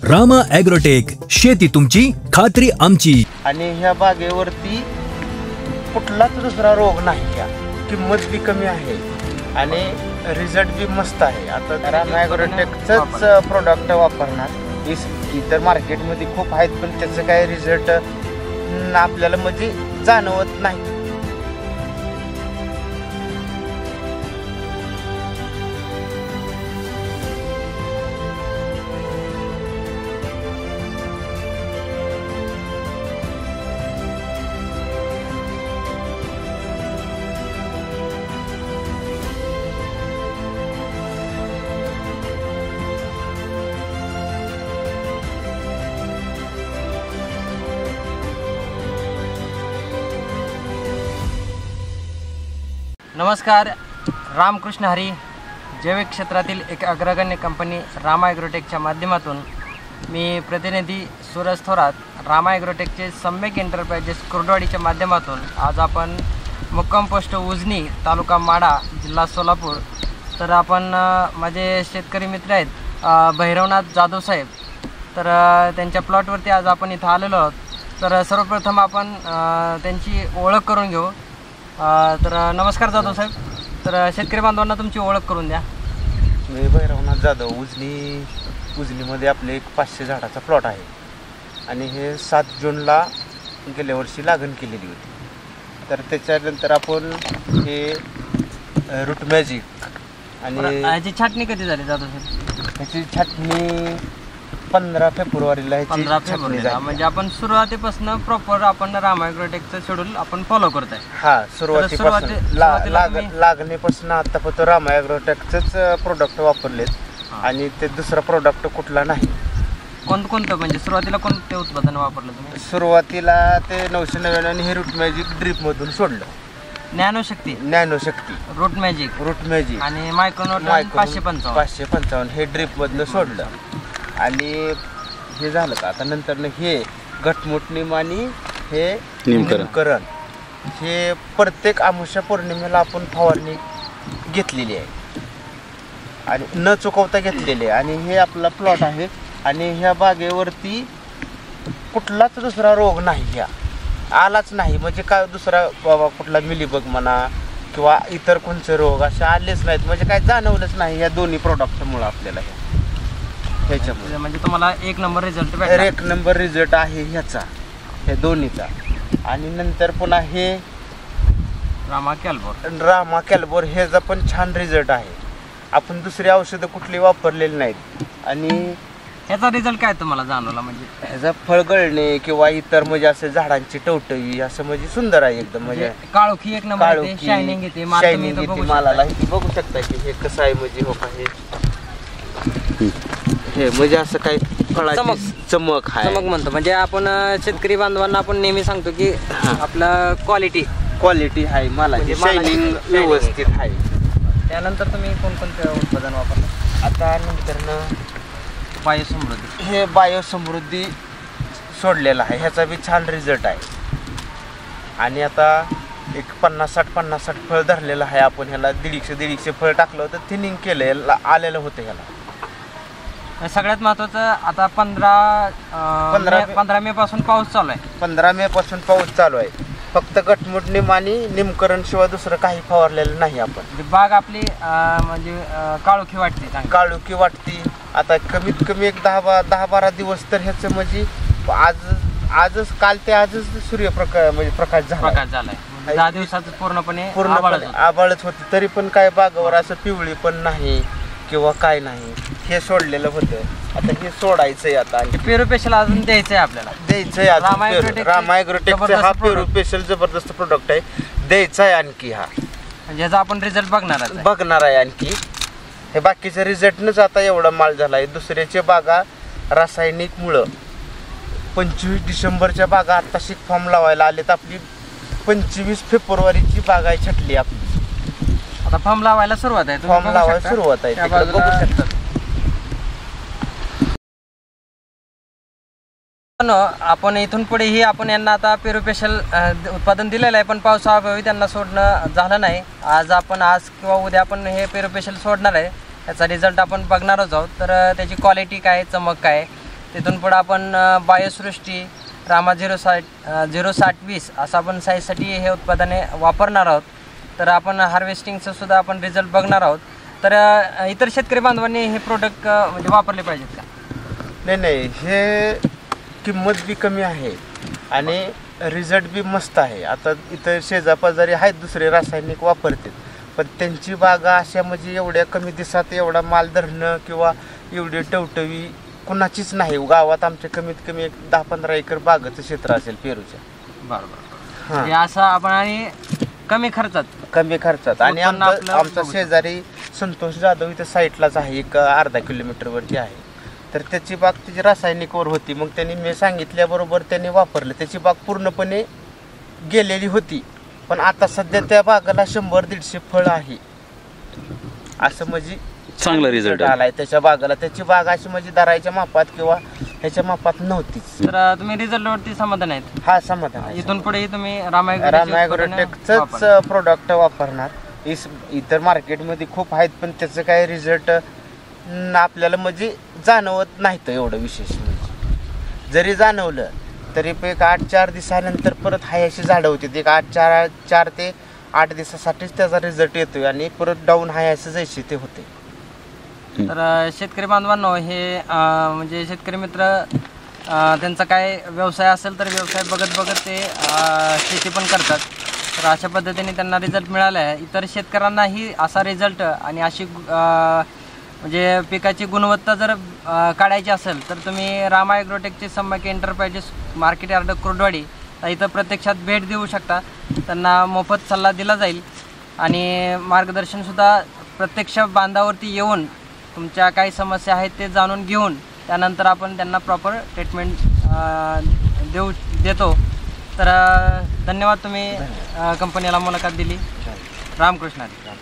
Rama agrotech, शेती तुमची खात्री आमची. आणि ह्या बागेवरती कुठलाच दुसरा रोग नाही, ह्या किंमत बी कमी आहे आणि रिझल्ट बी मस्त आहे. आता रामा ॲग्रोटेकचंच प्रोडक्ट वापरणार. इतर मार्केटमध्ये खूप आहेत पण त्याचं काय रिझल्ट आपल्याला म्हणजे जाणवत नाही. नमस्कार. रामकृष्ण हरी. जैविक क्षेत्रातील एक अग्रगण्य कंपनी रामा ॲग्रोटेकच्या माध्यमातून मी प्रतिनिधी सूरज थोरात, रामा ॲग्रोटेकचे सम्यक एंटरप्राइजेस कुर्डवाडीच्या माध्यमातून आज आपण मुक्काम पोस्ट उजनी, तालुका माडा, जिल्हा सोलापूर. तर आपण माझे शेतकरी मित्र आहेत भैरवनाथ जाधव साहेब. तर त्यांच्या प्लॉटवरती आज आपण इथं आलेलो आहोत. तर सर्वप्रथम आपण त्यांची ओळख करून घेऊ. तर नमस्कार जाधव साहेब. तर शेतकरी बांधवांना तुमची ओळख करून द्या. मी भैरवनाथ जाधव. उजनीमध्ये आपले एक 500 झाडाचा प्लॉट आहे आणि हे 7 जूनला गेल्या वर्षी लागण केलेली होती. तर त्याच्यानंतर आपण हे रूट मॅजिक आणि याची छाटणी कधी झाली जाधव साहेब? ह्याची छाटणी 15 फेब्रुवारीला 15 फेब्रुवारीला. म्हणजे आपण सुरुवातीपासून प्रॉपर आपण रामा ॲग्रोटेकचं शेड्यूल आपण फॉलो करताय. हा, सुरुवातीपासून लागणीपासून आतापर्यंत रामा ॲग्रोटेकचंच प्रोडक्ट वापरलेत आणि ते दुसरा प्रोडक्ट कुठला नाही. कोणतं म्हणजे सुरुवातीला कोणते उत्पादन वापरलं तुम्ही? सुरुवातीला ते 999 आणि हे रूट मॅजिक ड्रीपमधून सोडलं. ज्ञानशक्ती, रूट मॅजिक आणि मायक्रोनोट 555 हे ड्रीपमधनं सोडलं. आणि हे झालं का आता नंतर हे घटमुटणीम आणि हे निमकरण हे प्रत्येक अमावस्या पौर्णिमेला आपण फवारणी घेतलेली आहे आणि न चुकवता घेतलेली आहे. आणि हे आपला प्लॉट आहे आणि ह्या बागेवरती कुठलाच दुसरा रोग नाही, ह्या आलाच नाही. म्हणजे काय दुसरा बाबा कुठला मिलीबग म्हणा किंवा इतर कोणते रोग असे आलेच नाहीत. म्हणजे काय जाणवलंच नाही या दोन्ही प्रोडक्टमुळं आपल्याला. ह्याच्यामुळे म्हणजे तुम्हाला एक नंबर रिझल्ट आहे ह्याचा, हे दोन्हीचा. आणि नंतर पुन्हा हे रामा कॅल्बोर ह्याचा पण छान रिझल्ट आहे. आपण दुसरी औषधं कुठली वापरलेली नाहीत. आणि ह्याचा रिझल्ट काय तुम्हाला जाणवला? म्हणजे ह्याचा फळ गळणे किंवा इतर म्हणजे असं झाडांची टवटवी असं म्हणजे सुंदर आहे एकदम. म्हणजे काळोखी एक नंबर, शायनिंग येते मालाला. बघू शकता की हे कसं आहे म्हणजे हो का हे म्हणजे असं काही फळाची चमक म्हणतो. म्हणजे आपण शेतकरी बांधवांना आपण नेहमी सांगतो की आपला क्वालिटी आहे मालाची, शायनिंग व्यवस्थित आहे. त्यानंतर तुम्ही कोणकोणते उत्पादन वापरलं? आता नंतर बायोसमृद्धी, हे बायोसमृद्धी सोडलेलं आहे. ह्याचा बी छान रिझल्ट आहे. आणि आता एक 50-60 फळ धरलेलं आहे. आपण ह्याला 150 फळ टाकलं होतं, थिनिंग केलं आलेलं होतं ह्याला. सगळ्यात महत्वाचं आता 15 मे पासून पाऊस चालू आहे. 15 मे पासून पाऊस चालू आहे. फक्त घटमुटणीम आणि निमकरण शिवाय दुसरं काही फवारलेलं नाही आपण. बाग आपली म्हणजे काळोखी वाटते. आता कमीत कमी एक 10-12 दिवस तर ह्याचं म्हणजे आजच सूर्यप्रकाश झालाय. 10 दिवसाचं पूर्णपणे आभाळच होते. तरी पण काय बागावर असं पिवळी पण नाही किंवा काय नाही. हे सोडलेलं होतं, आता हे सोडायचंय. आता पेरू स्पेशल अजून द्यायचंय आपल्याला. रामा ॲग्रोटेकचा हा पेरू स्पेशल जबरदस्त प्रोडक्ट आहे. द्यायचा आहे आणखी. हा ज्याचा आपण रिझल्ट बघणार आहे आणखी. हे बाकीच्या रिझल्टनंच आता एवढा माल झाला आहे. दुसऱ्याच्या बागा रासायनिकमुळं 25 डिसेंबरच्या बागा आता फॉर्म लावायला आलेत. आपली 25 फेब्रुवारीची बाग आहे छटली आपली. आता फॉर्म लावायला सुरुवात आहे. आपण इथून पुढे ही आपण यांना आता पेरू स्पेशल उत्पादन दिलेलं आहे, पण पावसाअभावी त्यांना सोडणं झालं नाही. आज किंवा उद्या आपण हे पेरू स्पेशल सोडणार आहे. याचा रिझल्ट आपण बघणारच आहोत. तर त्याची क्वालिटी काय, चमक काय तिथून पुढं आपण बायोसृष्टी रामा 060-20 असं आपण साईजसाठी हे उत्पादने वापरणार आहोत. तर आपण हार्वेस्टिंगचं सुद्धा आपण रिझल्ट बघणार आहोत. तर इतर शेतकरी बांधवांनी हे प्रोडक्ट म्हणजे वापरले पाहिजेत का? नाही, हे किंमत बी कमी आहे आणि रिझल्ट बी मस्त आहे. आता इथं शेजापाजारी आहेत दुसरे रासायनिक वापरतात, पण त्यांची बागा अशा म्हणजे एवढ्या कमी दिवसात एवढा माल धरणं किंवा एवढी टवटवी कुणाचीच नाही. गावात आमच्या कमीत कमी एक 10-15 एकर बागाचं क्षेत्र असेल पेरूच्या. बरोबर. हे असं आपण आणि कमी खर्चात आणि आमचा शेजारी संतोष जाधव इथं साईटलाच आहे, एक अर्धा किलोमीटरवरती आहे. तर त्याची बाग त्याची रासायनिकवर होती. मग त्यांनी मी सांगितल्याबरोबर त्यांनी वापरलं. त्याची बाग पूर्णपणे गेलेली होती, पण आता सध्या त्या बागाला 100-150 फळ आहे. असं म्हणजे चांगला रिझल्ट आलाय त्याच्या बागाला. त्याची बाग अशी म्हणजे दराच्या मापात किंवा ह्याच्या मापात नव्हतीच. तर तुम्ही रिझल्टवरती समाधान आहेत? हा, समाधान आहे. इथून पुढेही तुम्ही रामा ॲग्रोटेकचंच प्रोडक्ट वापरणार. इतर मार्केटमध्ये खूप आहेत, पण त्याचं काय रिझल्ट आपल्याला म्हणजे जाणवत नाही. तर एवढं विशेष म्हणजे जरी जाणवलं तरी एक 8-4 दिवसानंतर परत हायशी झाडं होती. एक 4 ते 8 दिवसासाठीच त्याचा रिझल्ट येतोय आणि परत डाऊन हायशी जैसे ते होते. तर शेतकरी बांधवांनो, हे म्हणजे शेतकरी मित्र त्यांचा काय व्यवसाय असेल तर व्यवसाय बघत ते शेती पण करतात. तर अशा पद्धतीने त्यांना रिझल्ट मिळाला आहे. इतर शेतकऱ्यांनाही असा रिझल्ट आणि अशी म्हणजे पिकाची गुणवत्ता जर काढायची असेल तर तुम्ही रामा ॲग्रोटेकचे सम्यक एंटरप्राइजेस मार्केट यार्ड कुर्डवाडी इथं प्रत्यक्षात भेट देऊ शकता. त्यांना मोफत सल्ला दिला जाईल आणि मार्गदर्शनसुद्धा प्रत्यक्ष बांधावरती येऊन तुमच्या काही समस्या आहेत ते जाणून घेऊन त्यानंतर आपण त्यांना प्रॉपर ट्रीटमेंट देतो. तर धन्यवाद, तुम्ही कंपनीला मुलाखत दिली. रामकृष्ण हरी.